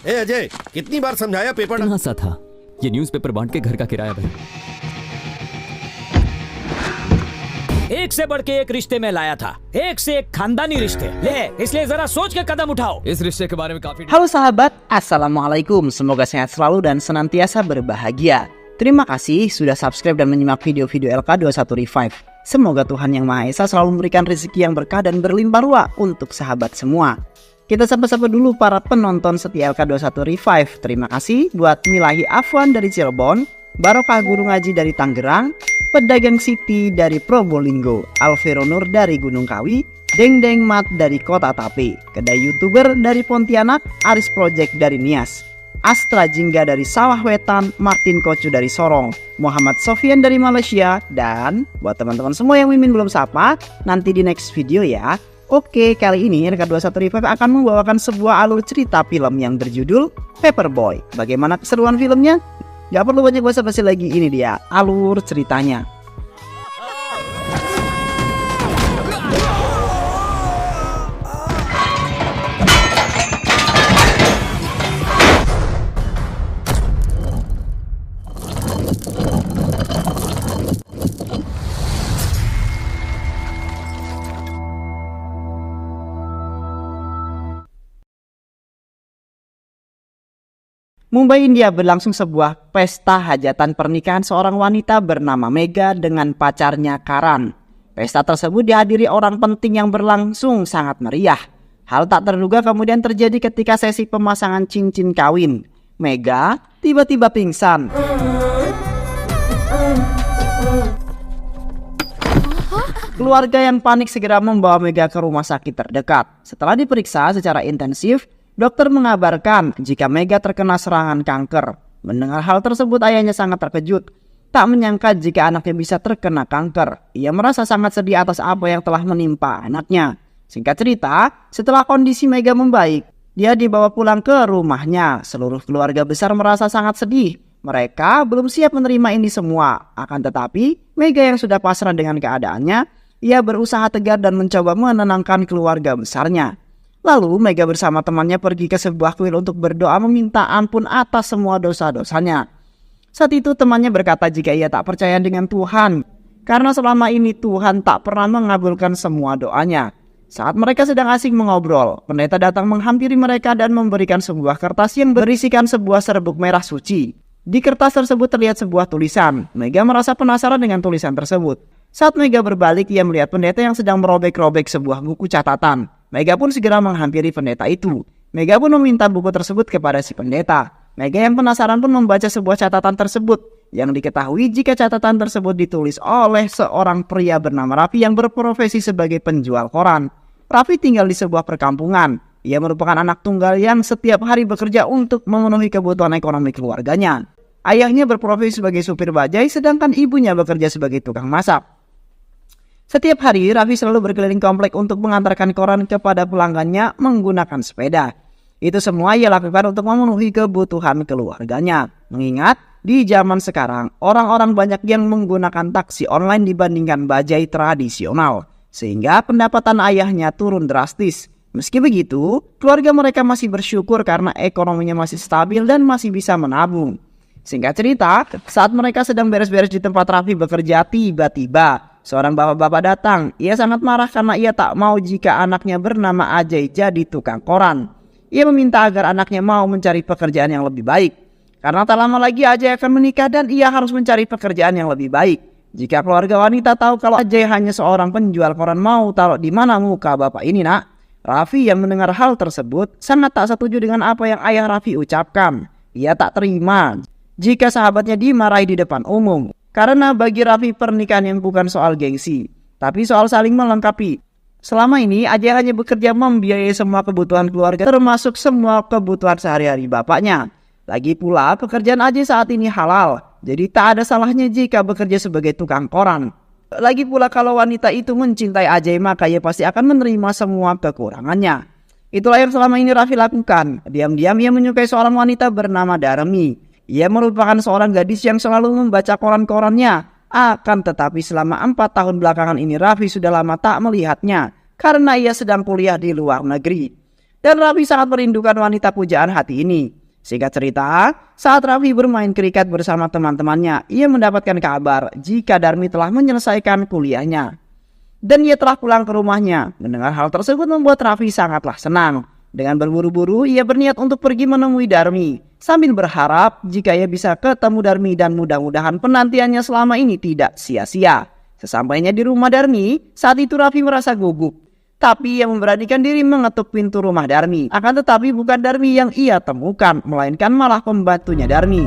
ए अजय, कितनी बार समझाया पेपर इतना सा था, ये न्यूज़पेपर बांट के घर का किराया भर। एक से बढ़ के एक रिश्ते में लाया था, एक से एक खानदानी रिश्ते ले, इसलिए जरा सोच के कदम उठाओ। इस रिश्ते के बारे में काफी। Halo sahabat, Assalamualaikum. Semoga sehat selalu dan senantiasa berbahagia. Terima kasih sudah subscribe dan menyimak video-video LK21 Revive. Semoga Tuhan Yang Maha Esa selalu memberikan rezeki yang berkah dan berlimpah ruah untuk sahabat semua. Kita sapa-sapa dulu para penonton setia LK21 Revive. Terima kasih buat Milahi Afwan dari Cirebon, Barokah Guru Ngaji dari Tangerang, Pedagang Siti dari Probolinggo, Alvero Nur dari Gunung Kawi, Deng Deng Mat dari Kota Tape, Kedai YouTuber dari Pontianak, Aris Project dari Nias, Astra Jingga dari Sawah Wetan, Martin Kocu dari Sorong, Muhammad Sofian dari Malaysia, dan buat teman-teman semua yang Mimin belum sapa, nanti di next video ya. Oke, kali ini LK21 Revive akan membawakan sebuah alur cerita film yang berjudul Paperboy. Bagaimana keseruan filmnya? Gak perlu banyak basa-basi lagi, ini dia alur ceritanya. Mumbai, India berlangsung sebuah pesta hajatan pernikahan seorang wanita bernama Mega dengan pacarnya Karan. Pesta tersebut dihadiri orang penting yang berlangsung sangat meriah. Hal tak terduga kemudian terjadi ketika sesi pemasangan cincin kawin. Mega tiba-tiba pingsan. Keluarga yang panik segera membawa Mega ke rumah sakit terdekat. Setelah diperiksa secara intensif, dokter mengabarkan jika Mega terkena serangan kanker. Mendengar hal tersebut, ayahnya sangat terkejut. Tak menyangka jika anaknya bisa terkena kanker. Ia merasa sangat sedih atas apa yang telah menimpa anaknya. Singkat cerita, setelah kondisi Mega membaik, dia dibawa pulang ke rumahnya. Seluruh keluarga besar merasa sangat sedih. Mereka belum siap menerima ini semua. Akan tetapi, Mega yang sudah pasrah dengan keadaannya, ia berusaha tegar dan mencoba menenangkan keluarga besarnya. Lalu Mega bersama temannya pergi ke sebuah kuil untuk berdoa meminta ampun atas semua dosa-dosanya. Saat itu temannya berkata jika ia tak percaya dengan Tuhan, karena selama ini Tuhan tak pernah mengabulkan semua doanya. Saat mereka sedang asik mengobrol, pendeta datang menghampiri mereka dan memberikan sebuah kertas yang berisikan sebuah serbuk merah suci. Di kertas tersebut terlihat sebuah tulisan. Mega merasa penasaran dengan tulisan tersebut. Saat Mega berbalik, ia melihat pendeta yang sedang merobek-robek sebuah buku catatan. Mega pun segera menghampiri pendeta itu. Mega pun meminta buku tersebut kepada si pendeta. Mega yang penasaran pun membaca sebuah catatan tersebut. Yang diketahui jika catatan tersebut ditulis oleh seorang pria bernama Raffi yang berprofesi sebagai penjual koran. Raffi tinggal di sebuah perkampungan. Ia merupakan anak tunggal yang setiap hari bekerja untuk memenuhi kebutuhan ekonomi keluarganya. Ayahnya berprofesi sebagai supir bajai, sedangkan ibunya bekerja sebagai tukang masak. Setiap hari, Raffi selalu berkeliling komplek untuk mengantarkan koran kepada pelanggannya menggunakan sepeda. Itu semua ia lakukan untuk memenuhi kebutuhan keluarganya. Mengingat, di zaman sekarang, orang-orang banyak yang menggunakan taksi online dibandingkan bajai tradisional. Sehingga pendapatan ayahnya turun drastis. Meski begitu, keluarga mereka masih bersyukur karena ekonominya masih stabil dan masih bisa menabung. Singkat cerita, saat mereka sedang beres-beres di tempat Raffi bekerja, tiba-tiba seorang bapak-bapak datang. Ia sangat marah karena ia tak mau jika anaknya bernama Ajay jadi tukang koran. Ia meminta agar anaknya mau mencari pekerjaan yang lebih baik. Karena tak lama lagi Ajay akan menikah dan ia harus mencari pekerjaan yang lebih baik. Jika keluarga wanita tahu kalau Ajay hanya seorang penjual koran, mau taruh di mana muka bapak ini, nak? Raffi yang mendengar hal tersebut sangat tak setuju dengan apa yang ayah Raffi ucapkan. Ia tak terima jika sahabatnya dimarahi di depan umum. Karena bagi Raffi pernikahan yang bukan soal gengsi, tapi soal saling melengkapi. Selama ini Ajay hanya bekerja membiayai semua kebutuhan keluarga, termasuk semua kebutuhan sehari-hari bapaknya. Lagi pula pekerjaan Ajay saat ini halal, jadi tak ada salahnya jika bekerja sebagai tukang koran. Lagi pula kalau wanita itu mencintai Ajay, maka ia pasti akan menerima semua kekurangannya. Itulah yang selama ini Raffi lakukan. Diam-diam ia menyukai seorang wanita bernama Darmi. Ia merupakan seorang gadis yang selalu membaca koran-korannya. Akan tetapi selama 4 tahun belakangan ini Raffi sudah lama tak melihatnya karena ia sedang kuliah di luar negeri. Dan Raffi sangat merindukan wanita pujaan hati ini. Singkat cerita, saat Raffi bermain kriket bersama teman-temannya, ia mendapatkan kabar jika Darmi telah menyelesaikan kuliahnya. Dan ia telah pulang ke rumahnya. Mendengar hal tersebut membuat Raffi sangatlah senang. Dengan berburu-buru, ia berniat untuk pergi menemui Darmi, sambil berharap jika ia bisa ketemu Darmi dan mudah-mudahan penantiannya selama ini tidak sia-sia. Sesampainya di rumah Darmi, saat itu Raffi merasa gugup. Tapi ia memberanikan diri mengetuk pintu rumah Darmi. Akan tetapi bukan Darmi yang ia temukan, melainkan malah pembantunya Darmi.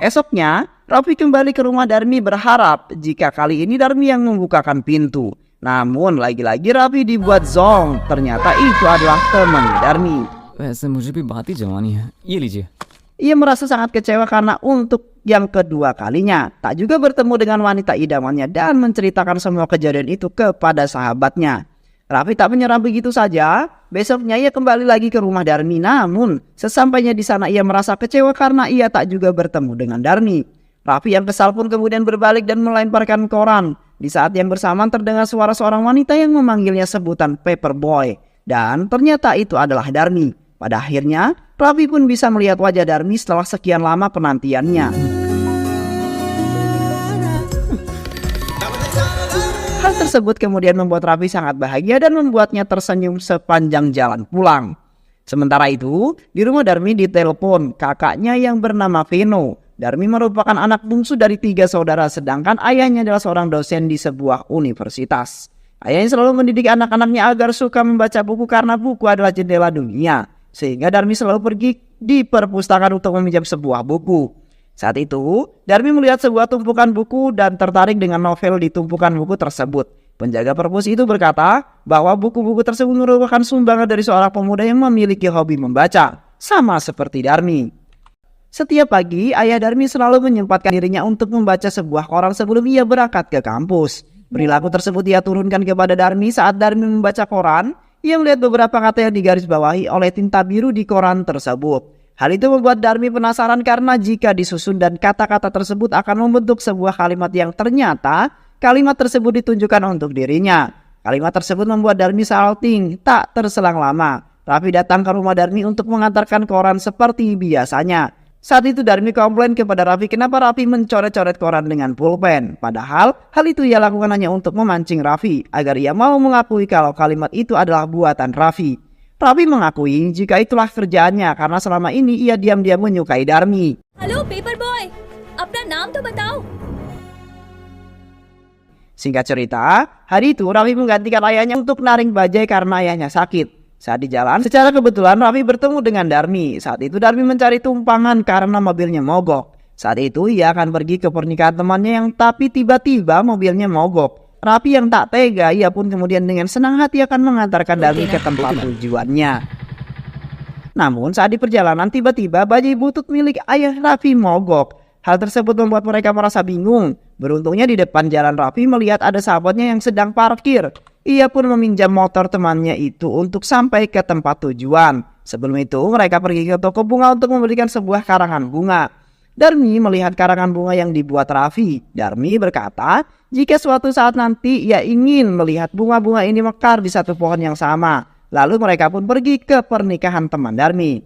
Esoknya, Raffi kembali ke rumah Darmi berharap jika kali ini Darmi yang membukakan pintu. Namun lagi-lagi Raffi dibuat zong. Ternyata itu adalah teman Darmi. वैसे मुझे भी बात ही जवानी है ये लीजिए Ia merasa sangat kecewa karena untuk yang kedua kalinya tak juga bertemu dengan wanita idamannya dan menceritakan semua kejadian itu kepada sahabatnya. Raffi tak menyerah begitu saja. Besoknya ia kembali lagi ke rumah Darmi. Namun sesampainya di sana ia merasa kecewa karena ia tak juga bertemu dengan Darmi. Raffi yang kesal pun kemudian berbalik dan melemparkan koran. Di saat yang bersamaan terdengar suara seorang wanita yang memanggilnya sebutan Paperboy. Dan ternyata itu adalah Darmi. Pada akhirnya, Raffi pun bisa melihat wajah Darmi setelah sekian lama penantiannya. Hal tersebut kemudian membuat Raffi sangat bahagia dan membuatnya tersenyum sepanjang jalan pulang. Sementara itu, di rumah Darmi ditelepon kakaknya yang bernama Vino. Darmi merupakan anak bungsu dari 3 saudara, sedangkan ayahnya adalah seorang dosen di sebuah universitas. Ayahnya selalu mendidik anak-anaknya agar suka membaca buku karena buku adalah jendela dunia. Sehingga Darmi selalu pergi di perpustakaan untuk meminjam sebuah buku. Saat itu, Darmi melihat sebuah tumpukan buku dan tertarik dengan novel di tumpukan buku tersebut. Penjaga perpus itu berkata bahwa buku-buku tersebut merupakan sumbangan dari seorang pemuda yang memiliki hobi membaca, sama seperti Darmi. Setiap pagi, ayah Darmi selalu menyempatkan dirinya untuk membaca sebuah koran sebelum ia berangkat ke kampus. Perilaku tersebut ia turunkan kepada Darmi saat Darmi membaca koran. Ia melihat beberapa kata yang digarisbawahi oleh tinta biru di koran tersebut. Hal itu membuat Darmi penasaran karena jika disusun dan kata-kata tersebut akan membentuk sebuah kalimat yang ternyata kalimat tersebut ditunjukkan untuk dirinya. Kalimat tersebut membuat Darmi salting. Tak terselang lama, Raffi datang ke rumah Darmi untuk mengantarkan koran seperti biasanya. Saat itu Darmi komplain kepada Raffi kenapa Raffi mencoret-coret koran dengan pulpen. Padahal hal itu ia lakukan hanya untuk memancing Raffi agar ia mau mengakui kalau kalimat itu adalah buatan Raffi. Raffi mengakui jika itulah kerjaannya karena selama ini ia diam-diam menyukai Darmi. Hello paper boy अपना नाम तो बताओ। Singkat cerita, hari itu Raffi menggantikan ayahnya untuk naring bajai karena ayahnya sakit. Saat di jalan, secara kebetulan Raffi bertemu dengan Darmi. Saat itu Darmi mencari tumpangan karena mobilnya mogok. Saat itu ia akan pergi ke pernikahan temannya yang tapi tiba-tiba mobilnya mogok. Raffi yang tak tega, ia pun kemudian dengan senang hati akan mengantarkan Darmi ke tempat tujuannya. Namun saat di perjalanan tiba-tiba bajai butut milik ayah Raffi mogok. Hal tersebut membuat mereka merasa bingung. Beruntungnya di depan jalan Raffi melihat ada sahabatnya yang sedang parkir. Ia pun meminjam motor temannya itu untuk sampai ke tempat tujuan. Sebelum itu mereka pergi ke toko bunga untuk membelikan sebuah karangan bunga. Darmi melihat karangan bunga yang dibuat Raffi. Darmi berkata jika suatu saat nanti ia ingin melihat bunga-bunga ini mekar di satu pohon yang sama. Lalu mereka pun pergi ke pernikahan teman Darmi.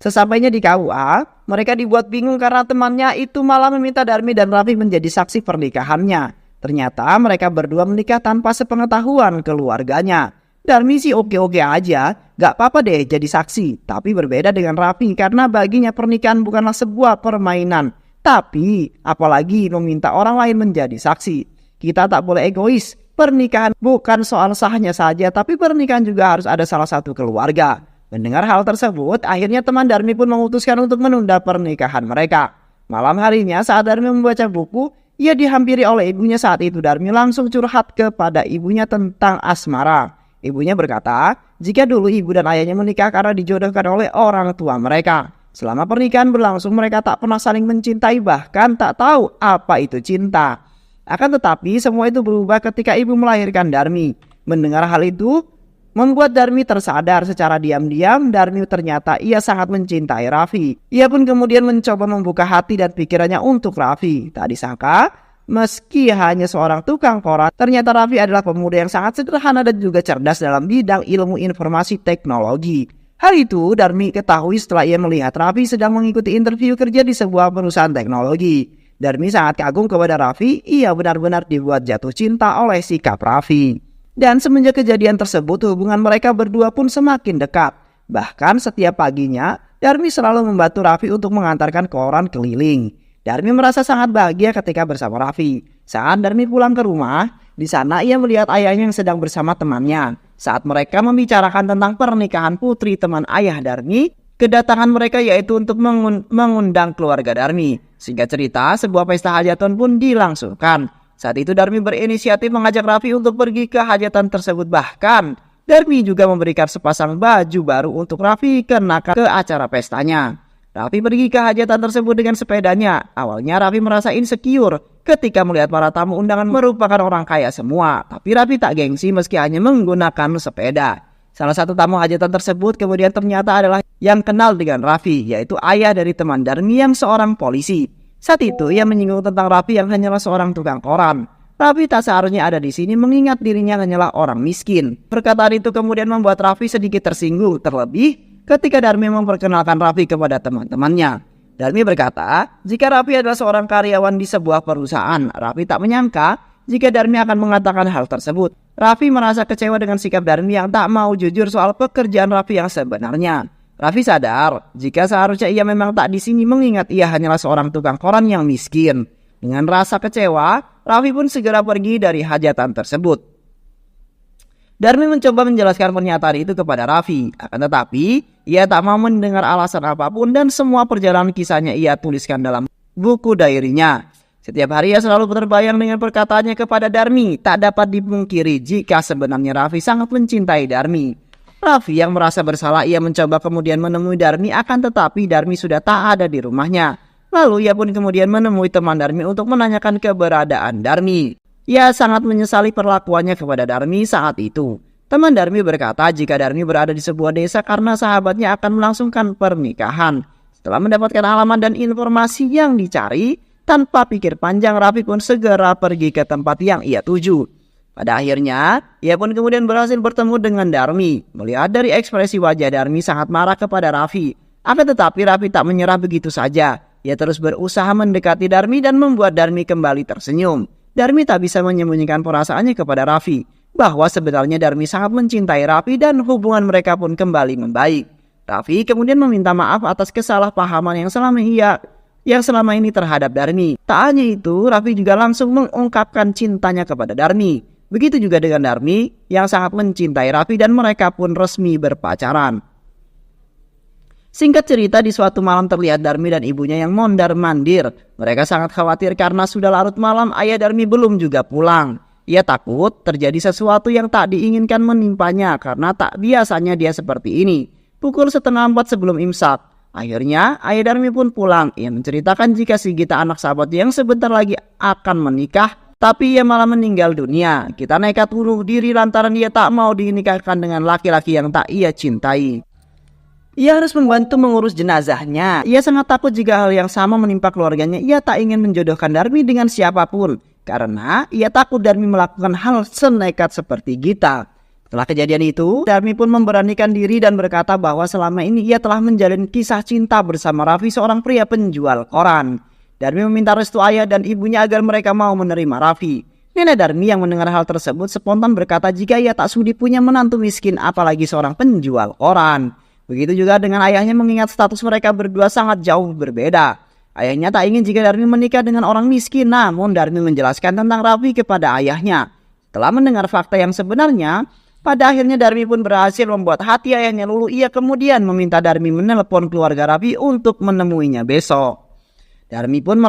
Sesampainya di KUA, mereka dibuat bingung karena temannya itu malah meminta Darmi dan Raffi menjadi saksi pernikahannya. Ternyata mereka berdua menikah tanpa sepengetahuan keluarganya. Darmi sih oke-oke aja, gak apa-apa deh jadi saksi. Tapi berbeda dengan Raffi karena baginya pernikahan bukanlah sebuah permainan. Tapi apalagi meminta orang lain menjadi saksi. Kita tak boleh egois. Pernikahan bukan soal sahnya saja, tapi pernikahan juga harus ada salah satu keluarga. Mendengar hal tersebut, akhirnya teman Darmi pun memutuskan untuk menunda pernikahan mereka. Malam harinya saat Darmi membaca buku, ia dihampiri oleh ibunya. Saat itu Darmi langsung curhat kepada ibunya tentang asmara. Ibunya berkata, jika dulu ibu dan ayahnya menikah karena dijodohkan oleh orang tua mereka. Selama pernikahan berlangsung mereka tak pernah saling mencintai, bahkan tak tahu apa itu cinta. Akan tetapi semua itu berubah ketika ibu melahirkan Darmi. Mendengar hal itu membuat Darmi tersadar secara diam-diam. Darmi ternyata ia sangat mencintai Raffi. Ia pun kemudian mencoba membuka hati dan pikirannya untuk Raffi. Tak disangka Meski hanya seorang tukang koran, ternyata Raffi adalah pemuda yang sangat sederhana dan juga cerdas dalam bidang ilmu informasi teknologi. Hal itu Darmi ketahui setelah ia melihat Raffi sedang mengikuti interview kerja di sebuah perusahaan teknologi. Darmi sangat kagum kepada Raffi, ia benar-benar dibuat jatuh cinta oleh sikap Raffi. Dan semenjak kejadian tersebut hubungan mereka berdua pun semakin dekat. Bahkan setiap paginya, Darmi selalu membantu Raffi untuk mengantarkan koran keliling. Darmi merasa sangat bahagia ketika bersama Raffi. Saat Darmi pulang ke rumah, di sana ia melihat ayahnya yang sedang bersama temannya. Saat mereka membicarakan tentang pernikahan putri teman ayah Darmi, kedatangan mereka yaitu untuk mengundang keluarga Darmi. Singkat cerita, sebuah pesta hajatan pun dilangsungkan. Saat itu Darmi berinisiatif mengajak Raffi untuk pergi ke hajatan tersebut. Bahkan, Darmi juga memberikan sepasang baju baru untuk Raffi kenakan ke acara pestanya. Raffi pergi ke hajatan tersebut dengan sepedanya. Awalnya Raffi merasa insecure ketika melihat para tamu undangan merupakan orang kaya semua. Tapi Raffi tak gengsi meski hanya menggunakan sepeda. Salah satu tamu hajatan tersebut kemudian ternyata adalah yang kenal dengan Raffi, yaitu ayah dari teman Darmi yang seorang polisi. Saat itu ia menyinggung tentang Raffi yang hanyalah seorang tukang koran. Raffi tak seharusnya ada di sini mengingat dirinya hanyalah orang miskin. Perkataan itu kemudian membuat Raffi sedikit tersinggung, terlebih ketika Darmi memperkenalkan Raffi kepada teman-temannya. Darmi berkata, jika Raffi adalah seorang karyawan di sebuah perusahaan, Raffi tak menyangka jika Darmi akan mengatakan hal tersebut. Raffi merasa kecewa dengan sikap Darmi yang tak mau jujur soal pekerjaan Raffi yang sebenarnya. Raffi sadar jika seharusnya ia memang tak di sini mengingat ia hanyalah seorang tukang koran yang miskin. Dengan rasa kecewa, Raffi pun segera pergi dari hajatan tersebut. Darmi mencoba menjelaskan pernyataan itu kepada Raffi, akan tetapi ia tak mau mendengar alasan apapun dan semua perjalanan kisahnya ia tuliskan dalam buku diarinya. Setiap hari ia selalu terbayang dengan perkataannya kepada Darmi. Tak dapat dipungkiri jika sebenarnya Raffi sangat mencintai Darmi. Raffi yang merasa bersalah ia mencoba kemudian menemui Darmi, akan tetapi Darmi sudah tak ada di rumahnya. Lalu ia pun kemudian menemui teman Darmi untuk menanyakan keberadaan Darmi. Ia sangat menyesali perlakuannya kepada Darmi saat itu. Teman Darmi berkata jika Darmi berada di sebuah desa karena sahabatnya akan melangsungkan pernikahan. Setelah mendapatkan alamat dan informasi yang dicari, tanpa pikir panjang Raffi pun segera pergi ke tempat yang ia tuju. Pada akhirnya, ia pun kemudian berhasil bertemu dengan Darmi. Melihat dari ekspresi wajah Darmi sangat marah kepada Raffi. Akan tetapi Raffi tak menyerah begitu saja. Ia terus berusaha mendekati Darmi dan membuat Darmi kembali tersenyum. Darmi tak bisa menyembunyikan perasaannya kepada Raffi, bahwa sebenarnya Darmi sangat mencintai Raffi dan hubungan mereka pun kembali membaik. Raffi kemudian meminta maaf atas kesalahpahaman yang selama ini terhadap Darmi. Tak hanya itu, Raffi juga langsung mengungkapkan cintanya kepada Darmi. Begitu juga dengan Darmi yang sangat mencintai Raffi dan mereka pun resmi berpacaran. Singkat cerita, di suatu malam terlihat Darmi dan ibunya yang mondar-mandir. Mereka sangat khawatir karena sudah larut malam ayah Darmi belum juga pulang. Ia takut terjadi sesuatu yang tak diinginkan menimpanya karena tak biasanya dia seperti ini. Pukul 3:30 sebelum imsak. Akhirnya ayah Darmi pun pulang. Ia menceritakan jika si Gita anak sahabat yang sebentar lagi akan menikah, tapi ia malah meninggal dunia. Kita nekat bunuh diri lantaran ia tak mau dinikahkan dengan laki-laki yang tak ia cintai. Ia harus membantu mengurus jenazahnya. Ia sangat takut jika hal yang sama menimpa keluarganya. Ia tak ingin menjodohkan Darmi dengan siapapun karena ia takut Darmi melakukan hal senekat seperti Gita. Setelah kejadian itu, Darmi pun memberanikan diri dan berkata bahwa selama ini ia telah menjalin kisah cinta bersama Raffi, seorang pria penjual koran. Darmi meminta restu ayah dan ibunya agar mereka mau menerima Raffi. Nenek Darmi yang mendengar hal tersebut spontan berkata jika ia tak sudi punya menantu miskin apalagi seorang penjual koran. Begitu juga dengan ayahnya mengingat status mereka berdua sangat jauh berbeda. Ayahnya tak ingin jika Darmi menikah dengan orang miskin, namun Darmi menjelaskan tentang Raffi kepada ayahnya. Setelah mendengar fakta yang sebenarnya, pada akhirnya Darmi pun berhasil membuat hati ayahnya luluh. Ia kemudian meminta Darmi menelpon keluarga Raffi untuk menemuinya besok. Darmi pun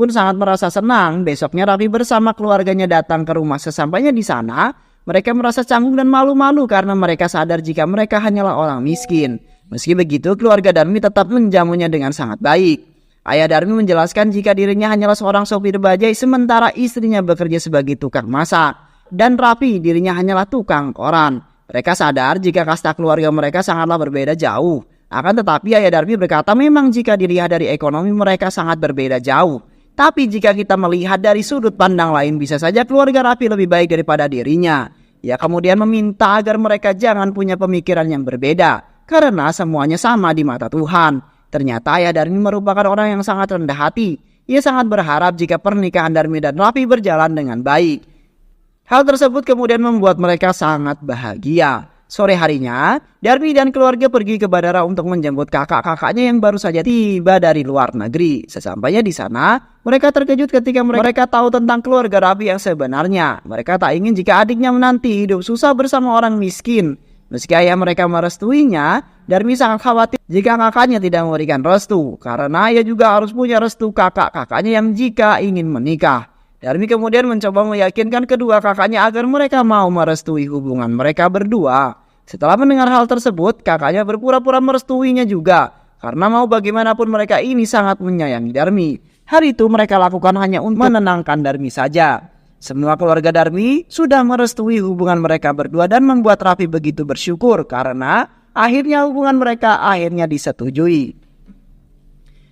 sangat merasa senang. Besoknya Raffi bersama keluarganya datang ke rumah. Sesampainya di sana, mereka merasa canggung dan malu-malu karena mereka sadar jika mereka hanyalah orang miskin. Meski begitu, keluarga Darmi tetap menjamunya dengan sangat baik. Ayah Darmi menjelaskan jika dirinya hanyalah seorang sopir bajai sementara istrinya bekerja sebagai tukang masak. Dan Raffi dirinya hanyalah tukang koran. Mereka sadar jika kasta keluarga mereka sangatlah berbeda jauh. Akan tetapi ayah Darmi berkata memang jika dilihat dari ekonomi mereka sangat berbeda jauh. Tapi jika kita melihat dari sudut pandang lain, bisa saja keluarga Raffi lebih baik daripada dirinya. Ia kemudian meminta agar mereka jangan punya pemikiran yang berbeda, karena semuanya sama di mata Tuhan. Ternyata ayah Darmi merupakan orang yang sangat rendah hati. Ia sangat berharap jika pernikahan Darmi dan Raffi berjalan dengan baik. Hal tersebut kemudian membuat mereka sangat bahagia. Sore harinya, Darmi dan keluarga pergi ke bandara untuk menjemput kakak-kakaknya yang baru saja tiba dari luar negeri. Sesampainya di sana, mereka terkejut ketika mereka tahu tentang keluarga Raffi yang sebenarnya. Mereka tak ingin jika adiknya menanti hidup susah bersama orang miskin. Meski ayah mereka merestuinya, Darmi sangat khawatir jika kakaknya tidak memberikan restu, karena ia juga harus punya restu kakak-kakaknya yang jika ingin menikah. Darmi kemudian mencoba meyakinkan kedua kakaknya agar mereka mau merestui hubungan mereka berdua. Setelah mendengar hal tersebut, kakaknya berpura-pura merestuinya juga, karena mau bagaimanapun mereka ini sangat menyayangi Darmi. Hal itu mereka lakukan hanya untuk menenangkan Darmi saja. Semua keluarga Darmi sudah merestui hubungan mereka berdua dan membuat Raffi begitu bersyukur karena akhirnya hubungan mereka akhirnya disetujui.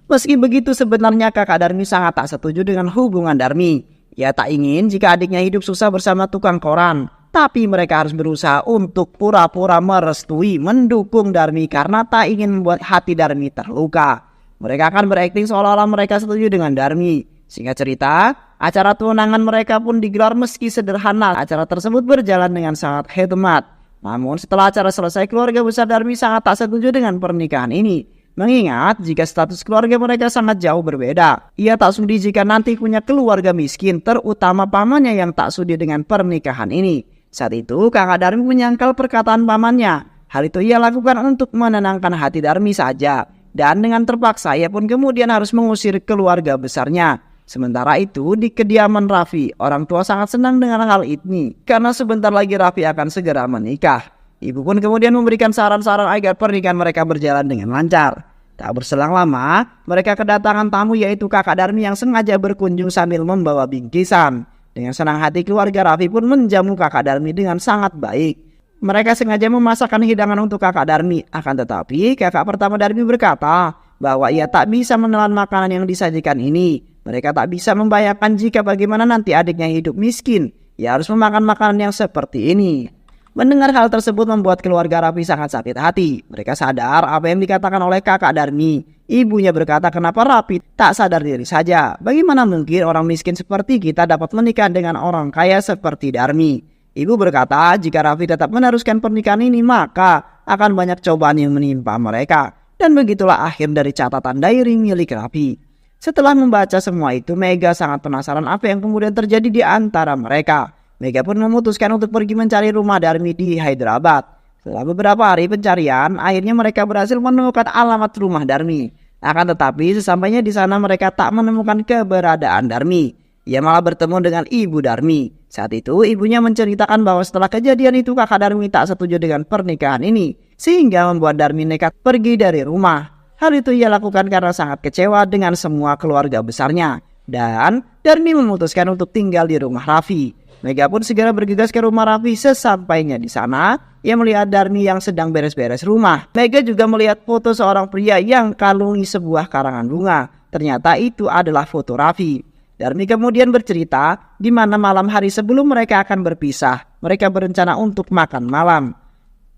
Meski begitu, sebenarnya kakak Darmi sangat tak setuju dengan hubungan Darmi. Ia tak ingin jika adiknya hidup susah bersama tukang koran. Tapi mereka harus berusaha untuk pura-pura merestui, mendukung Darmi karena tak ingin membuat hati Darmi terluka. Mereka akan berakting seolah-olah mereka setuju dengan Darmi. Singkat cerita, acara tunangan mereka pun digelar meski sederhana. Acara tersebut berjalan dengan sangat hemat. Namun setelah acara selesai, keluarga besar Darmi sangat tak setuju dengan pernikahan ini. Mengingat jika status keluarga mereka sangat jauh berbeda. Ia tak sudi jika nanti punya keluarga miskin, terutama pamannya yang tak sudi dengan pernikahan ini. Saat itu kakak Darmi menyangkal perkataan pamannya. Hal itu ia lakukan untuk menenangkan hati Darmi saja. Dan dengan terpaksa ia pun kemudian harus mengusir keluarga besarnya. Sementara itu di kediaman Raffi, orang tua sangat senang dengan hal ini. Karena sebentar lagi Raffi akan segera menikah. Ibu pun kemudian memberikan saran-saran agar pernikahan mereka berjalan dengan lancar. Tak berselang lama, mereka kedatangan tamu yaitu kakak Darmi yang sengaja berkunjung sambil membawa bingkisan. Dengan senang hati keluarga Raffi pun menjamu kakak Darmi dengan sangat baik. Mereka sengaja memasakkan hidangan untuk kakak Darmi. Akan tetapi kakak pertama Darmi berkata bahwa ia tak bisa menelan makanan yang disajikan ini. Mereka tak bisa membayangkan jika bagaimana nanti adiknya hidup miskin. Ia harus memakan makanan yang seperti ini. Mendengar hal tersebut membuat keluarga Raffi sangat sakit hati. Mereka sadar apa yang dikatakan oleh kakak Darmi. Ibunya berkata kenapa Raffi tak sadar diri saja. Bagaimana mungkin orang miskin seperti kita dapat menikah dengan orang kaya seperti Darmi. Ibu berkata jika Raffi tetap meneruskan pernikahan ini maka akan banyak cobaan yang menimpa mereka. Dan begitulah akhir dari catatan diary milik Raffi. Setelah membaca semua itu, Mega sangat penasaran apa yang kemudian terjadi di antara mereka. Mega pun memutuskan untuk pergi mencari rumah Darmi di Hyderabad. Setelah beberapa hari pencarian, akhirnya mereka berhasil menemukan alamat rumah Darmi. Akan tetapi sesampainya di sana mereka tak menemukan keberadaan Darmi. Ia malah bertemu dengan ibu Darmi. Saat itu ibunya menceritakan bahwa setelah kejadian itu kakak Darmi tak setuju dengan pernikahan ini. Sehingga membuat Darmi nekat pergi dari rumah. Hal itu ia lakukan karena sangat kecewa dengan semua keluarga besarnya. Dan Darmi memutuskan untuk tinggal di rumah Raffi. Mega pun segera bergegas ke rumah Raffi. Sesampainya di sana, ia melihat Darmi yang sedang beres-beres rumah. Mega juga melihat foto seorang pria yang kalungi sebuah karangan bunga. Ternyata itu adalah foto Raffi. Darmi kemudian bercerita di mana malam hari sebelum mereka akan berpisah, mereka berencana untuk makan malam.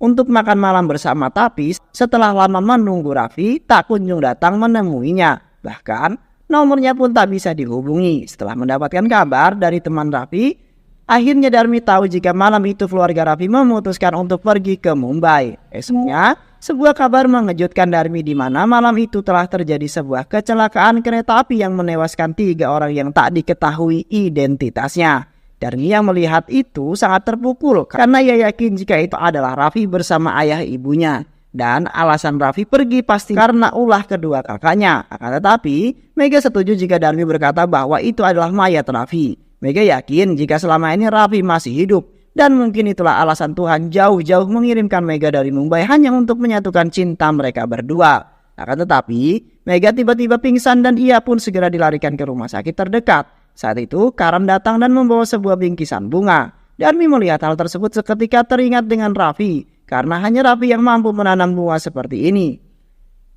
Untuk makan malam bersama, tapi setelah lama menunggu Raffi tak kunjung datang menemuinya. Bahkan nomornya pun tak bisa dihubungi. Setelah mendapatkan kabar dari teman Raffi, akhirnya Darmi tahu jika malam itu keluarga Raffi memutuskan untuk pergi ke Mumbai. Esoknya, sebuah kabar mengejutkan Darmi di mana malam itu telah terjadi sebuah kecelakaan kereta api yang menewaskan 3 orang yang tak diketahui identitasnya. Darmi yang melihat itu sangat terpukul karena ia yakin jika itu adalah Raffi bersama ayah ibunya. Dan alasan Raffi pergi pasti karena ulah kedua kakaknya. Akan tetapi, Mega setuju jika Darmi berkata bahwa itu adalah mayat Raffi. Mega yakin jika selama ini Raffi masih hidup. Dan mungkin itulah alasan Tuhan jauh-jauh mengirimkan Mega dari Mumbai hanya untuk menyatukan cinta mereka berdua. Akan tetapi, Mega tiba-tiba pingsan dan ia pun segera dilarikan ke rumah sakit terdekat. Saat itu, Karan datang dan membawa sebuah bingkisan bunga. Darmi melihat hal tersebut seketika teringat dengan Raffi. Karena hanya Raffi yang mampu menanam bunga seperti ini.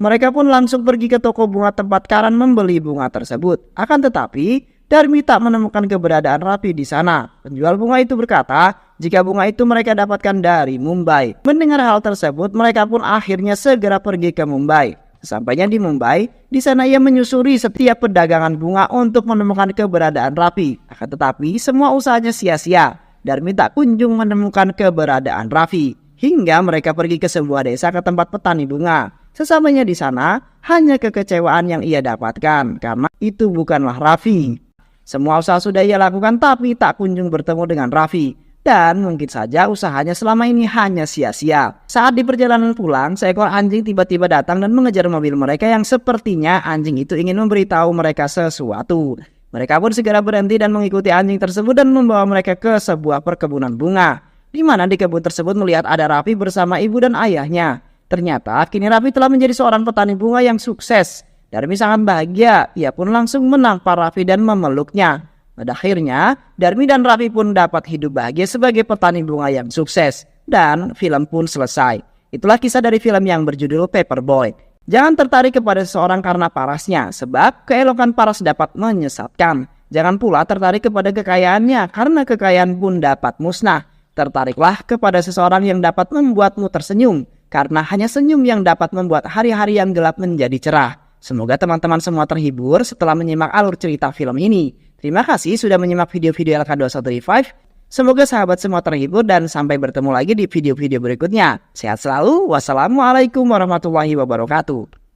Mereka pun langsung pergi ke toko bunga tempat Karan membeli bunga tersebut. Akan tetapi, Darmi tak menemukan keberadaan Raffi di sana. Penjual bunga itu berkata, jika bunga itu mereka dapatkan dari Mumbai. Mendengar hal tersebut, mereka pun akhirnya segera pergi ke Mumbai. Sesampainya di Mumbai, di sana ia menyusuri setiap perdagangan bunga untuk menemukan keberadaan Raffi. Akan tetapi, semua usahanya sia-sia. Darmi tak kunjung menemukan keberadaan Raffi. Hingga mereka pergi ke sebuah desa ke tempat petani bunga. Sesampainya di sana, hanya kekecewaan yang ia dapatkan karena itu bukanlah Raffi. Semua usaha sudah ia lakukan tapi tak kunjung bertemu dengan Raffi. Dan mungkin saja usahanya selama ini hanya sia-sia. Saat di perjalanan pulang, seekor anjing tiba-tiba datang dan mengejar mobil mereka yang sepertinya anjing itu ingin memberitahu mereka sesuatu. Mereka pun segera berhenti dan mengikuti anjing tersebut dan membawa mereka ke sebuah perkebunan bunga. Di mana di kebun tersebut melihat ada Raffi bersama ibu dan ayahnya. Ternyata kini Raffi telah menjadi seorang petani bunga yang sukses. Darmi sangat bahagia, ia pun langsung menampar Raffi dan memeluknya. Pada akhirnya, Darmi dan Raffi pun dapat hidup bahagia sebagai petani bunga yang sukses. Dan film pun selesai. Itulah kisah dari film yang berjudul Paperboy. Jangan tertarik kepada seseorang karena parasnya, sebab keelokan paras dapat menyesatkan. Jangan pula tertarik kepada kekayaannya, karena kekayaan pun dapat musnah. Tertariklah kepada seseorang yang dapat membuatmu tersenyum, karena hanya senyum yang dapat membuat hari-hari yang gelap menjadi cerah. Semoga teman-teman semua terhibur setelah menyimak alur cerita film ini. Terima kasih sudah menyimak video-video LK2135. Semoga sahabat semua terhibur dan sampai bertemu lagi di video-video berikutnya. Sehat selalu. Wassalamualaikum warahmatullahi wabarakatuh.